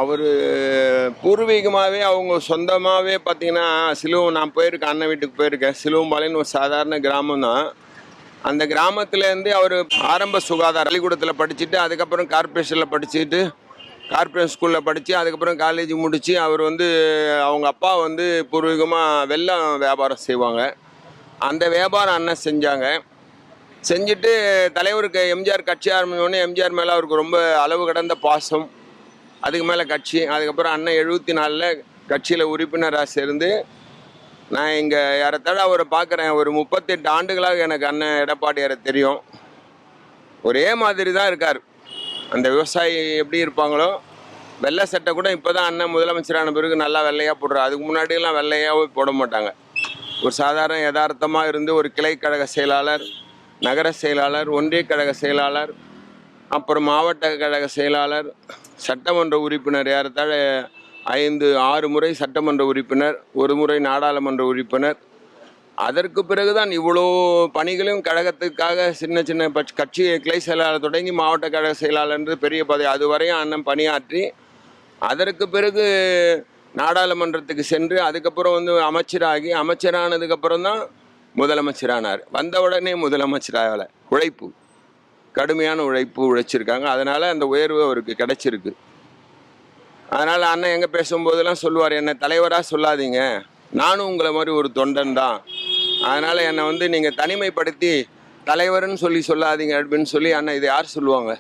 அவர் பூர்வீகமாகவே அவங்க சொந்தமாகவே பார்த்தீங்கன்னா சிலுவம் நான் போயிருக்கேன், அண்ணன் வீட்டுக்கு போயிருக்கேன். சிலுவம்பாளையம்னு ஒரு சாதாரண கிராமம் தான். அந்த கிராமத்துலேருந்து அவர் ஆரம்ப சுகாதார பள்ளிக்கூடத்தில் படிச்சுட்டு அதுக்கப்புறம் கார்ப்பரேஷனில் படிச்சுட்டு கார்ப்பரேட் ஸ்கூலில் படித்து அதுக்கப்புறம் காலேஜ் முடித்து அவர் வந்து அவங்க அப்பா வந்து பூர்வீகமாக வெல்லம் வியாபாரம் செய்வாங்க. அந்த வியாபாரம் அண்ணன் செஞ்சாங்க. செஞ்சுட்டு தலைவருக்கு எம்ஜிஆர் கட்சி ஆரம்பிச்சோடனே எம்ஜிஆர் மேலே அவருக்கு ரொம்ப அளவு கடந்த பாசம். அதுக்கு மேலே கட்சி. அதுக்கப்புறம் அண்ணன் 74ல் கட்சியில் உறுப்பினராக சேர்ந்து நான் இங்கே யாரத்தாழ அவரை பார்க்குறேன். ஒரு 38 ஆண்டுகளாக எனக்கு அண்ணன் எடப்பாடியாரை தெரியும். ஒரே மாதிரி தான் இருக்கார். அந்த விவசாயி எப்படி இருப்பாங்களோ வெள்ளை சட்டை கூட இப்போ தான் அண்ணன் முதலமைச்சரான பிறகு நல்லா வெள்ளையாக போடுறாரு. அதுக்கு முன்னாடியெல்லாம் வெள்ளையாகவே போட மாட்டாங்க. ஒரு சாதாரண யதார்த்தமாக இருந்து ஒரு கிளை கழக செயலாளர், நகர செயலாளர், ஒன்றிய கழக செயலாளர், அப்புறம் மாவட்ட கழக செயலாளர், சட்டமன்ற உறுப்பினர், ஏறத்தாழ 5-6 முறை சட்டமன்ற உறுப்பினர், ஒரு முறை நாடாளுமன்ற உறுப்பினர். அதற்கு பிறகுதான் இவ்வளோ பணிகளும் கழகத்துக்காக சின்ன சின்ன கட்சி கிளை செயலாளர் தொடங்கி மாவட்ட கழக செயலாளர் என்று பெரிய பதவி அதுவரையும் அண்ணன் பணியாற்றி அதற்கு பிறகு நாடாளுமன்றத்துக்கு சென்று அதுக்கப்புறம் வந்து அமைச்சராகி அமைச்சரானதுக்கப்புறம் தான் முதலமைச்சரானார். வந்த உடனே முதலமைச்சராகலை. உழைப்பு, கடுமையான உழைப்பு உழைச்சிருக்காங்க. அதனால் அந்த உயர்வு அவருக்கு கிடைச்சிருக்கு. அதனால் அண்ணன் எங்கே பேசும்போதெல்லாம் சொல்லுவார், என்னை தலைவராக சொல்லாதீங்க, நானும் உங்களை மாதிரி ஒரு தொண்டன் தான். அதனால் என்னை வந்து நீங்கள் தனிமைப்படுத்தி தலைவர்னு சொல்லாதீங்க அப்படின்னு சொல்லி அண்ணன் இதை யார் சொல்லுவாங்க?